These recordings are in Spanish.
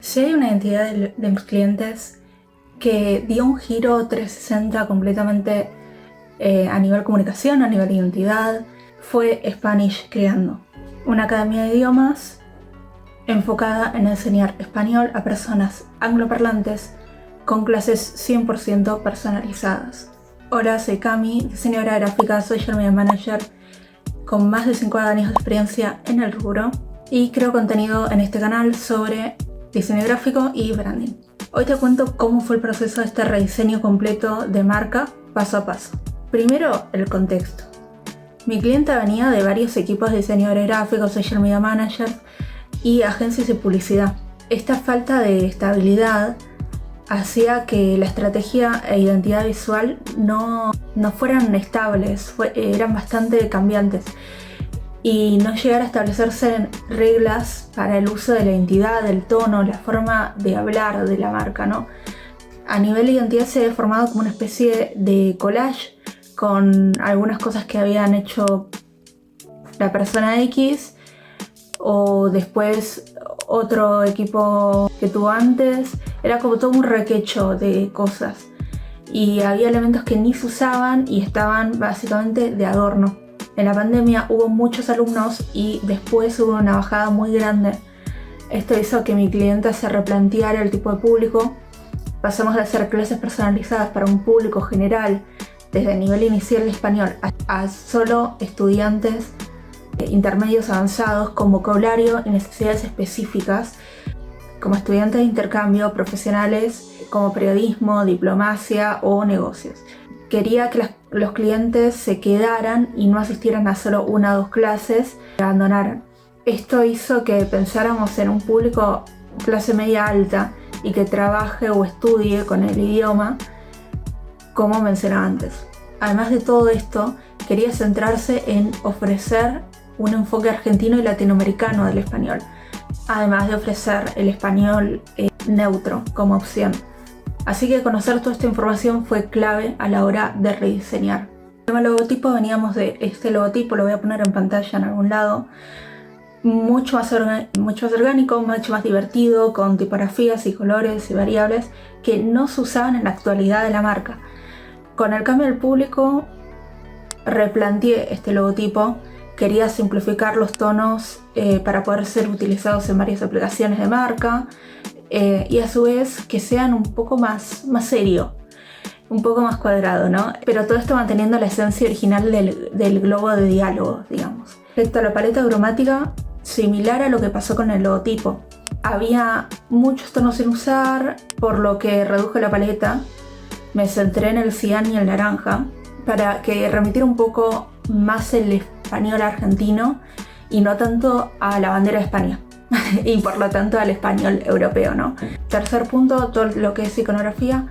Si hay una identidad de mis clientes que dio un giro 360 completamente a nivel comunicación, a nivel identidad, fue Spanish Creando, una academia de idiomas enfocada en enseñar español a personas angloparlantes con clases 100% personalizadas. Hola, soy Cami, diseñadora gráfica, social media manager con más de 5 años de experiencia en el rubro y creo contenido en este canal sobre diseño gráfico y branding. Hoy te cuento cómo fue el proceso de este rediseño completo de marca paso a paso. Primero, el contexto. Mi clienta venía de varios equipos de diseñadores gráficos, social media managers y agencias de publicidad. Esta falta de estabilidad hacía que la estrategia e identidad visual no fueran estables, eran bastante cambiantes y no llegar a establecerse reglas para el uso de la identidad, del tono, la forma de hablar de la marca, ¿no? A nivel de identidad se había formado como una especie de collage con algunas cosas que habían hecho la persona X o después otro equipo que tuvo antes. Era como todo un requecho de cosas y había elementos que ni se usaban y estaban básicamente de adorno. En la pandemia hubo muchos alumnos y después hubo una bajada muy grande. Esto hizo que mi clienta se replanteara el tipo de público. Pasamos de hacer clases personalizadas para un público general desde el nivel inicial de español a solo estudiantes intermedios avanzados con vocabulario y necesidades específicas, como estudiantes de intercambio, profesionales como periodismo, diplomacia o negocios. Quería que los clientes se quedaran y no asistieran a solo 1 o 2 clases y abandonaran. Esto hizo que pensáramos en un público clase media alta y que trabaje o estudie con el idioma, como mencionaba antes. Además de todo esto, quería centrarse en ofrecer un enfoque argentino y latinoamericano del español, además de ofrecer el español neutro como opción. Así que conocer toda esta información fue clave a la hora de rediseñar. El tema logotipo, veníamos de este logotipo, lo voy a poner en pantalla en algún lado, mucho más orgánico, mucho más divertido, con tipografías y colores y variables que no se usaban en la actualidad de la marca. Con el cambio del público, replanteé este logotipo. Quería simplificar los tonos para poder ser utilizados en varias aplicaciones de marca y a su vez que sean un poco más serio, un poco más cuadrado, ¿no? Pero todo esto manteniendo la esencia original del globo de diálogo, digamos. Respecto a la paleta cromática, similar a lo que pasó con el logotipo. Había muchos tonos sin usar, por lo que reduje la paleta. Me centré en el cian y el naranja para que remitiera un poco más el español argentino y no tanto a la bandera de España y por lo tanto al español europeo, ¿no? Tercer punto, todo lo que es iconografía.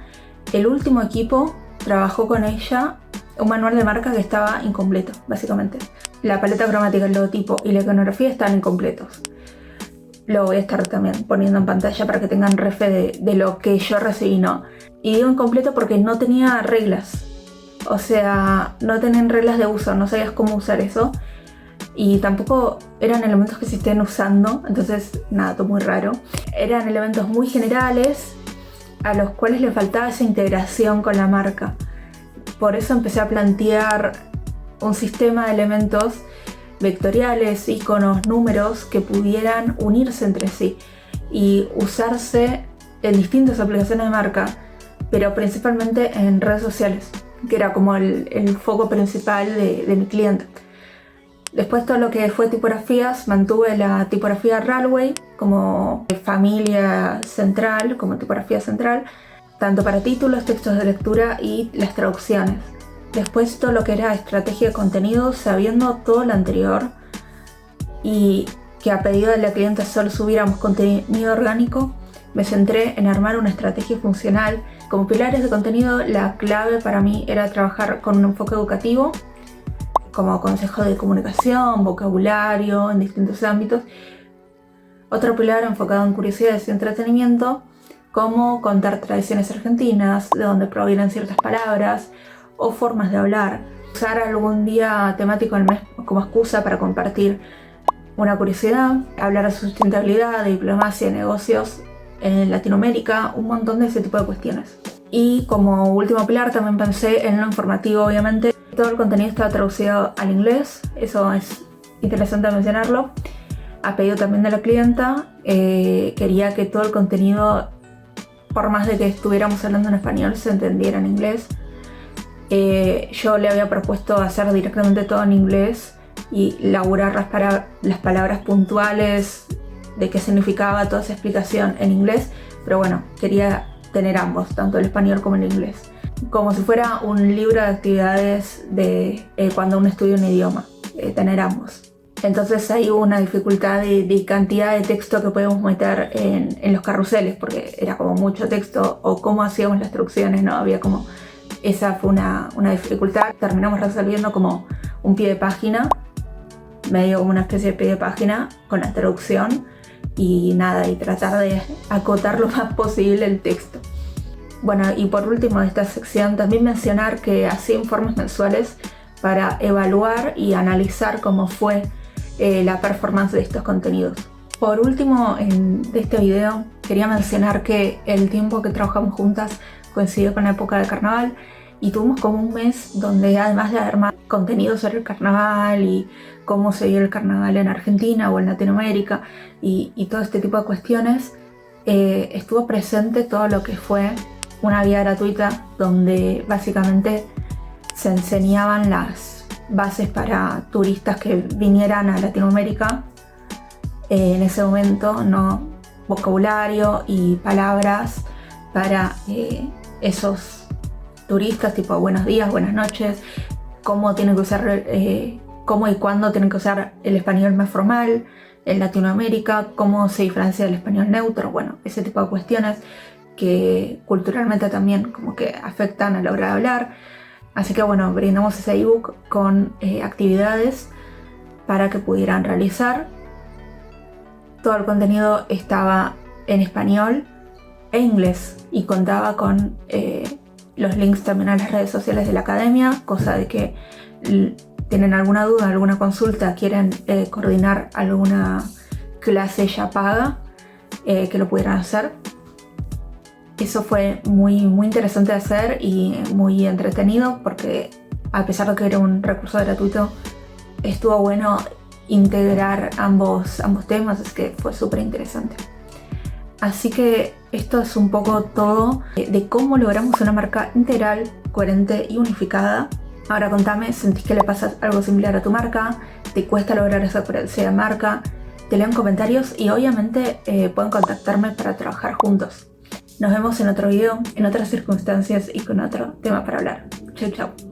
El último equipo trabajó con ella un manual de marca que estaba incompleto, básicamente. La paleta cromática, el logotipo y la iconografía están incompletos. Lo voy a estar también poniendo en pantalla para que tengan refe de lo que yo recibí, ¿no? Y digo incompleto porque no tenía reglas. O sea, no tenían reglas de uso, no sabías cómo usar eso. Y tampoco eran elementos que se estén usando, entonces nada, todo muy raro. Eran elementos muy generales a los cuales le faltaba esa integración con la marca. Por eso empecé a plantear un sistema de elementos vectoriales, iconos, números que pudieran unirse entre sí y usarse en distintas aplicaciones de marca, pero principalmente en redes sociales, que era como el foco principal de mi cliente. Después todo lo que fue tipografías, mantuve la tipografía Railway como familia central, como tipografía central, tanto para títulos, textos de lectura y las traducciones. Después todo lo que era estrategia de contenido, sabiendo todo lo anterior y que a pedido de la clienta solo subiéramos contenido orgánico, me centré en armar una estrategia funcional. Como pilares de contenido, la clave para mí era trabajar con un enfoque educativo, como consejo de comunicación, vocabulario en distintos ámbitos. Otro pilar enfocado en curiosidades y entretenimiento, como contar tradiciones argentinas, de dónde provienen ciertas palabras o formas de hablar. Usar algún día temático del mes como excusa para compartir una curiosidad, hablar de sustentabilidad, de diplomacia, de negocios en Latinoamérica, un montón de ese tipo de cuestiones. Y como último pilar también pensé en lo informativo, obviamente. Todo el contenido estaba traducido al inglés, eso es interesante mencionarlo. A pedido también de la clienta, quería que todo el contenido, por más de que estuviéramos hablando en español, se entendiera en inglés. Yo le había propuesto hacer directamente todo en inglés y laburar las palabras puntuales de qué significaba toda esa explicación en inglés, pero bueno, quería tener ambos, tanto el español como el inglés, como si fuera un libro de actividades de cuando uno estudia un idioma, tener ambos. Entonces ahí hubo una dificultad de cantidad de texto que podemos meter en los carruseles, porque era como mucho texto, o cómo hacíamos las traducciones, ¿no? Había como, esa fue una dificultad. Terminamos resolviendo como un pie de página, medio como una especie de pie de página con la traducción y nada, y tratar de acotar lo más posible el texto. Bueno, y por último de esta sección también mencionar que hacía informes mensuales para evaluar y analizar cómo fue la performance de estos contenidos. Por último, de este video quería mencionar que el tiempo que trabajamos juntas coincidió con la época del carnaval y tuvimos como un mes donde, además de armar contenido sobre el carnaval y cómo se vive el carnaval en Argentina o en Latinoamérica y todo este tipo de cuestiones, estuvo presente todo lo que fue una guía gratuita donde básicamente se enseñaban las bases para turistas que vinieran a Latinoamérica. En ese momento, ¿no? Vocabulario y palabras para esos turistas, tipo buenos días, buenas noches, cómo tienen que usar, cómo y cuándo tienen que usar el español más formal en Latinoamérica, cómo se diferencia del español neutro, bueno, ese tipo de cuestiones que culturalmente también como que afectan a la hora de hablar. Así que bueno, brindamos ese ebook con actividades para que pudieran realizar. Todo el contenido estaba en español e inglés y contaba con los links también a las redes sociales de la academia, cosa de que tienen alguna duda, alguna consulta, quieren coordinar alguna clase ya paga, que lo pudieran hacer. Eso fue muy interesante de hacer y muy entretenido porque, a pesar de que era un recurso gratuito, estuvo bueno integrar ambos temas, es que fue súper interesante. Así que esto es un poco todo de cómo logramos una marca integral, coherente y unificada. Ahora contame, ¿sentís que le pasa algo similar a tu marca? ¿Te cuesta lograr esa coherencia de marca? Te leo en comentarios y obviamente pueden contactarme para trabajar juntos. Nos vemos en otro video, en otras circunstancias y con otro tema para hablar. Chau, chau.